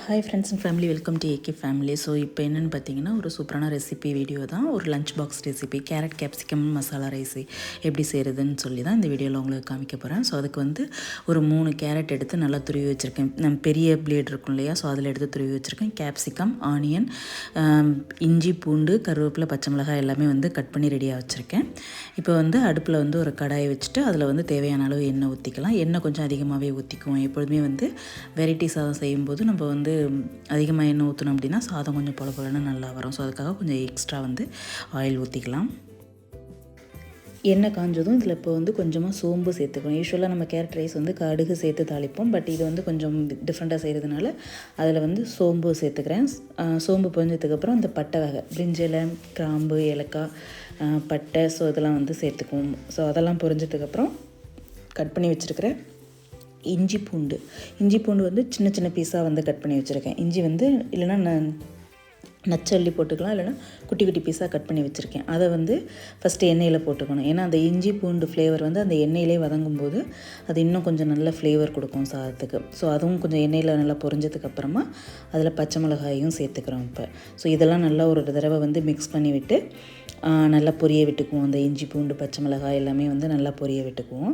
Hi friends and family, welcome to AK family. So இப்போ என்னென்னு பார்த்தீங்கன்னா, ஒரு சூப்பரான ரெசிபி வீடியோ தான். ஒரு lunch box recipe, carrot capsicum masala rice எப்படி செய்கிறதுன்னு சொல்லி தான் இந்த வீடியோவில் உங்களுக்கு காமிக்க போகிறேன். ஸோ அதுக்கு வந்து ஒரு 3 கேரட் எடுத்து நல்லா துருவி வச்சுருக்கேன். நம்ம பெரிய பிளேட் இருக்கும் இல்லையா, ஸோ அதில் எடுத்து துருவி வச்சுருக்கேன். கேப்சிகம், ஆனியன், இஞ்சி, பூண்டு, கருவேப்பிலை, பச்சை மிளகாய் எல்லாமே வந்து கட் பண்ணி ரெடியாக வச்சுருக்கேன். இப்போ வந்து அடுப்பில் வந்து ஒரு கடாயை வச்சுட்டு அதில் வந்து தேவையான அளவு எண்ணெய் ஊற்றிக்கலாம். எண்ணெய் கொஞ்சம் அதிகமாகவே ஊற்றிக்குவோம். எப்பொழுதுமே வந்து வெரைட்டி சாதம் செய்யும்போது நம்ம வந்து அதிகமாக எண்ணெய் ஊற்றணும் அப்படின்னா சாதம் கொஞ்சம் பொல பொலன்னு நல்லா வரும். ஸோ அதுக்காக கொஞ்சம் எக்ஸ்ட்ரா வந்து ஆயில் ஊற்றிக்கலாம். எண்ணெய் காஞ்சதும் இதில் இப்போ வந்து கொஞ்சமாக சோம்பு சேர்த்துக்கணும். யூஸ்வலாக நம்ம கேரட் ரைஸ் வந்து கடுகு சேர்த்து தாளிப்போம். பட் இது வந்து கொஞ்சம் டிஃப்ரெண்ட்டாக செய்கிறதுனால அதில் வந்து சோம்பு சேர்த்துக்கிறேன். சோம்பு பொரிஞ்சதுக்கப்புறம் இந்த பட்டை வகை, பிரிஞ்சிலை, கிராம்பு, ஏலக்காய், பட்டை, ஸோ இதெல்லாம் வந்து சேர்த்துக்குவோம். ஸோ அதெல்லாம் பொரிஞ்சதுக்கப்புறம் கட் பண்ணி வச்சுருக்கிற இஞ்சி பூண்டு வந்து சின்ன சின்ன பீஸாக வந்து கட் பண்ணி வச்சுருக்கேன். இஞ்சி வந்து இல்லைனா நச்சல்லி போட்டுக்கலாம், இல்லைனா குட்டி குட்டி பீஸாக கட் பண்ணி வச்சுருக்கேன். அதை வந்து ஃபஸ்ட்டு எண்ணெயில் போட்டுக்கணும். ஏன்னா அந்த இஞ்சி பூண்டு ஃப்ளேவர் வந்து அந்த எண்ணெயிலே வதங்கும்போது அது இன்னும் கொஞ்சம் நல்ல ஃப்ளேவர் கொடுக்கும் சாதத்துக்கு. ஸோ அதுவும் கொஞ்சம் எண்ணெயில் நல்லா பொரிஞ்சதுக்கப்புறமா அதில் பச்சை மிளகாயும் சேர்த்துக்கிறோம். இப்போ ஸோ இதெல்லாம் நல்லா ஒரு தடவை வந்து மிக்ஸ் பண்ணி விட்டு நல்லா பொரிய விட்டுக்குவோம். அந்த இஞ்சி பூண்டு பச்சை மிளகாய் எல்லாமே வந்து நல்லா பொரிய விட்டுக்குவோம்.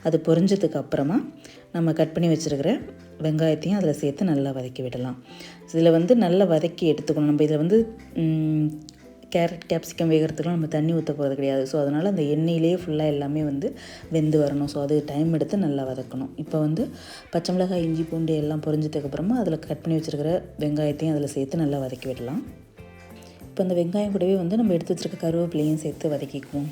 அது பொரிஞ்சதுக்கு அப்புறமா நம்ம கட் பண்ணி வச்சுருக்கிற வெங்காயத்தையும் அதில் சேர்த்து நல்லா வதக்கி விடலாம். இதில் வந்து நல்லா வதக்கி எடுத்துக்கணும். நம்ம இதில் வந்து கேரட் கேப்சிகம் வேகிறதுக்குலாம் நம்ம தண்ணி ஊற்ற போகிறது கிடையாது. ஸோ அதனால் அந்த எண்ணெயிலே ஃபுல்லாக எல்லாமே வந்து வெந்து வரணும். ஸோ அது டைம் எடுத்து நல்லா வதக்கணும். இப்போ வந்து பச்சை மிளகாய், இஞ்சி பூண்டு எல்லாம் பொரிஞ்சதுக்கப்புறமா அதில் கட் பண்ணி வச்சுருக்கிற வெங்காயத்தையும் அதில் சேர்த்து நல்லா வதக்கி விடலாம். இப்போ அந்த வெங்காயம் கூடவே வந்து நம்ம எடுத்து வச்சுருக்க கருவேப்பிலையும் சேர்த்து வதக்கிக்குவோம்.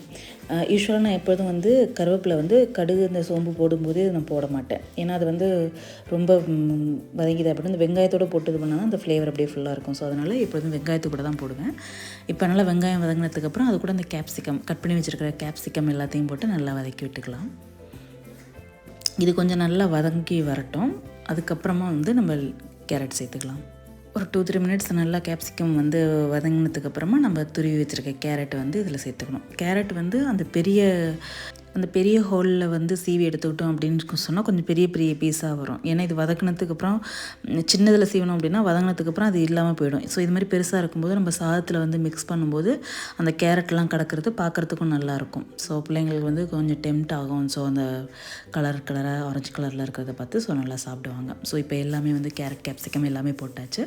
யூஸ்வலாக நான் எப்பொழுதும் வந்து கருவேப்பிலை வந்து கடுகு இந்த சோம்பு போடும்போது நான் போட மாட்டேன். ஏன்னா அது வந்து ரொம்ப வதங்கிது அப்படின்னு இந்த வெங்காயத்தோடு போட்டு இது பண்ணால் தான் அந்த ஃப்ளேவர் அப்படியே ஃபுல்லாக இருக்கும். ஸோ அதனால் எப்பொழுதும் வெங்காயத்து கூட தான் போடுவேன். இப்போ நல்லா வெங்காயம் வதங்கினதுக்கப்புறம் அது கூட இந்த கேப்சிகம், கட் பண்ணி வச்சுருக்கிற கேப்சிகம் எல்லாத்தையும் போட்டு நல்லா வதக்கி விட்டுக்கலாம். இது கொஞ்சம் நல்லா வதங்கி வரட்டும். அதுக்கப்புறமா வந்து நம்ம கேரட் சேர்த்துக்கலாம். ஒரு 2-3 மினிட்ஸ் நல்லா கேப்சிகம் வந்து வதங்கினதுக்கப்புறமா நம்ம துருவி வச்சுருக்க கேரட் வந்து இதில் சேர்த்துக்கணும். கேரட் வந்து அந்த பெரிய ஹோலில் வந்து சீவி எடுத்துக்கிட்டோம் அப்படின்னு சொன்னால் கொஞ்சம் பெரிய பெரிய பீஸாக வரும். ஏன்னா இது வதக்கினதுக்கப்புறம் சின்னதில் சீவணும் அப்படின்னா வதங்கினதுக்கப்புறம் அது இல்லாமல் போயிடும். ஸோ இது மாதிரி பெருசாக இருக்கும்போது நம்ம சாதத்தில் வந்து மிக்ஸ் பண்ணும்போது அந்த கேரட்லாம் கிடக்கிறது பார்க்குறதுக்கும் நல்லாயிருக்கும். ஸோ பிள்ளைங்களுக்கு வந்து கொஞ்சம் டெம்ட் ஆகும். ஸோ அந்த கலராக ஆரஞ்சு கலரில் இருக்கிறத பார்த்து ஸோ நல்லா சாப்பிடுவாங்க. ஸோ இப்போ எல்லாமே வந்து கேரட் கேப்சிகம் எல்லாமே போட்டாச்சு.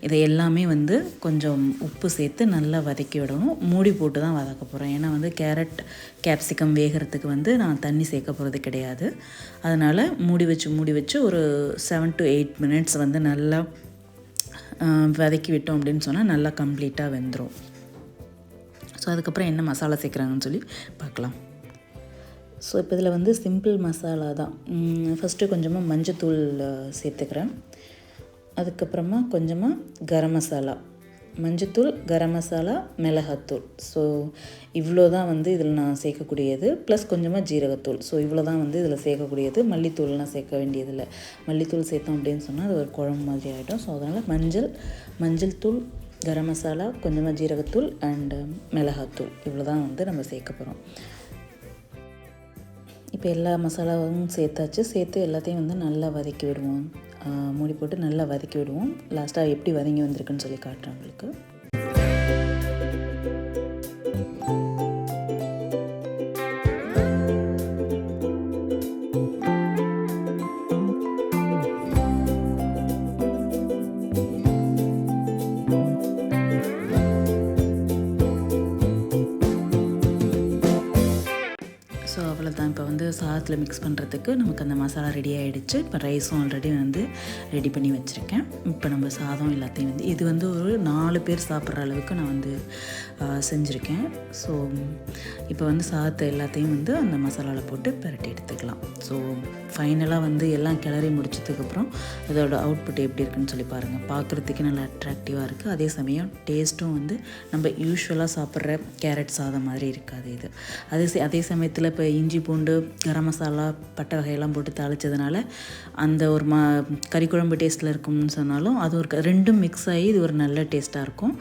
இதை எல்லாமே வந்து கொஞ்சம் உப்பு சேர்த்து நல்லா வதக்கி விடணும். மூடி போட்டு தான் வதக்க போகிறோம். ஏன்னா வந்து கேரட் கேப்சிகம் வேகிறதுக்கு வந்து நான் தண்ணி சேர்க்க போகிறது கிடையாது. அதனால் மூடி வச்சு ஒரு 7 to 8 மினிட்ஸ் வந்து நல்லா வதக்கி விட்டோம் அப்படின்னு சொன்னால் நல்லா கம்ப்ளீட்டாக வெந்துடும். ஸோ அதுக்கப்புறம் என்ன மசாலா சேர்க்குறாங்கன்னு சொல்லி பார்க்கலாம். ஸோ இப்போ இதில் வந்து சிம்பிள் மசாலா தான். ஃபஸ்ட்டு கொஞ்சமாக மஞ்சத்தூள் சேர்த்துக்கிறேன். அதுக்கப்புறமா கொஞ்சமாக கரம் மசாலா, மஞ்சத்தூள், கரம் மசாலா, மிளகாத்தூள். ஸோ இவ்வளோ தான் வந்து இதில் நான் சேர்க்கக்கூடியது. ப்ளஸ் கொஞ்சமாக ஜீரகத்தூள். ஸோ இவ்வளோ தான் வந்து இதில் சேர்க்கக்கூடியது. மல்லித்தூள்லாம் சேர்க்க வேண்டியதில்லை. மல்லித்தூள் சேர்த்தோம் அப்படின்னு சொன்னால் அது ஒரு குழம்பு மாதிரி ஆகிடும். ஸோ அதனால் மஞ்சள் தூள், கரம் மசாலா, கொஞ்சமாக ஜீரகத்தூள் அண்டு மிளகாத்தூள் இவ்வளோ தான் வந்து நம்ம சேர்க்க போகிறோம். இப்போ எல்லா மசாலாவும் சேர்த்து எல்லாத்தையும் வந்து நல்லா வதக்கி விடுவோம். மூடி போட்டு நல்லா வதக்கி விடுவோம். லாஸ்ட்டாக எப்படி வதங்கி வந்திருக்குன்னு சொல்லி காட்டுறேன் உங்களுக்கு. ஸோ அவ்வளோதான். இப்போ வந்து சாதத்தில் மிக்ஸ் பண்ணுறதுக்கு நமக்கு அந்த மசாலா ரெடி ஆகிடுச்சு. இப்போ ரைஸும் ஆல்ரெடி வந்து ரெடி பண்ணி வச்சுருக்கேன். இப்போ நம்ம சாதம் எல்லாத்தையும் வந்து இது வந்து ஒரு 4 பேர் சாப்பிட்ற அளவுக்கு நான் வந்து செஞ்சுருக்கேன். ஸோ இப்போ வந்து சாதத்தை எல்லாத்தையும் வந்து அந்த மசாலாவில் போட்டு பிரட்டி எடுத்துக்கலாம். ஸோ ஃபைனலாக வந்து எல்லாம் கிளறி முடிச்சதுக்கப்புறம் அதோட அவுட்புட் எப்படி இருக்குன்னு சொல்லி பாருங்கள். பார்க்குறதுக்கு நல்லா அட்ராக்டிவாக இருக்குது. அதே சமயம் டேஸ்ட்டும் வந்து நம்ம யூஸ்வலாக சாப்பிட்ற கேரட் சாதம் மாதிரி இருக்காது இது. அதே சமயத்தில் இப்போ இஞ்சி பூண்டு கரம் மசாலா பட்டை வகையெல்லாம் போட்டு தாளித்ததுனால அந்த ஒரு கறி குழம்பு டேஸ்ட்டில் இருக்கும்னு சொன்னாலும் அது ஒரு ரெண்டும் மிக்ஸ் ஆகி இது ஒரு நல்ல டேஸ்ட்டாக இருக்கும்.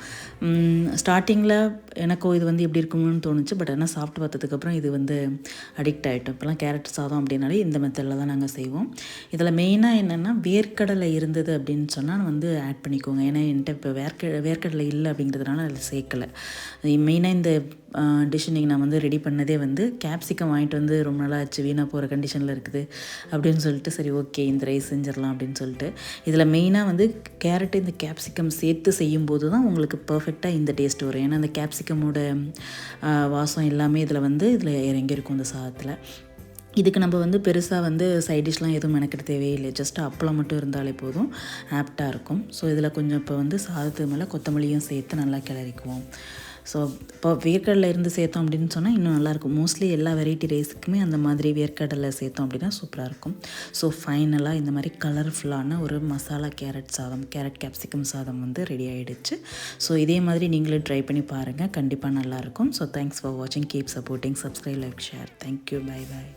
ஸ்டார்டிங்கில் எனக்கும் இது வந்து எப்படி இருக்கும்னு தோணுச்சு. பட் ஆனால் சாப்பிட்டு பார்த்ததுக்கப்புறம் இது வந்து அடிக்ட் ஆகிட்டோம். இப்போலாம் கேரட் சாதம் அப்படின்னாலே இந்த மெத்தடில் தான் நாங்கள் செய்வோம். இதில் மெயினாக என்னென்னா வேர்க்கடலை இருந்தது அப்படின்னு சொன்னால் வந்து ஆட் பண்ணிக்கோங்க. ஏன்னா என்கிட்ட இப்போ வேர்க்கடலை இல்லை அப்படிங்கிறதுனால அதில் சேர்க்கலை. மெயினாக இந்த டிஷ் இன்றைக்கி நான் வந்து ரெடி பண்ணதே வந்து கேப்சிகம் வாங்கிட்டு வந்து ரொம்ப நாளாக ஆச்சு, வீணாக போகிற கண்டிஷனில் இருக்குது அப்படின்னு சொல்லிட்டு சரி ஓகே இந்த ரைஸ் செஞ்சிடலாம் அப்படின்னு சொல்லிட்டு. இதில் மெயினாக வந்து கேரட்டு இந்த கேப்சிகம் சேர்த்து செய்யும்போது தான் உங்களுக்கு பர்ஃபெக்டாக இந்த டேஸ்ட் வரும். ஏன்னா அந்த கேப்சிகமோட வாசம் எல்லாமே இதில் இறங்கியிருக்கும் இந்த சாதத்தில். இதுக்கு நம்ம வந்து பெருசாக வந்து சைட் டிஷ்லாம் எதுவும் மெனக்கிட தேவையில்லை. ஜஸ்ட் அப்பளம் மட்டும் இருந்தாலே போதும், ஆப்டாக இருக்கும். ஸோ இதில் கொஞ்சம் இப்போ வந்து சாதத்து மேலே கொத்தமல்லியும் சேர்த்து நல்லா கிளறிக்குவோம். ஸோ இப்போ வேர்க்கடலை இருந்து சேர்த்தோம் அப்படின்னு சொன்னால் இன்னும் நல்லாயிருக்கும். மோஸ்ட்லி எல்லா வெரைட்டி ரைஸுக்குமே அந்த மாதிரி வேர்க்கடலை சேர்த்தோம் அப்படின்னா சூப்பராக இருக்கும். ஸோ ஃபைனலாக இந்த மாதிரி கலர்ஃபுல்லான ஒரு மசாலா கேரட் கேப்சிகம் சாதம் வந்து ரெடி ஆகிடுச்சு. ஸோ இதே மாதிரி நீங்களும் ட்ரை பண்ணி பாருங்கள், கண்டிப்பாக நல்லாயிருக்கும். ஸோ தேங்க்ஸ் ஃபார் வாட்சிங், keep supporting, subscribe, like, share. Thank you, bye bye.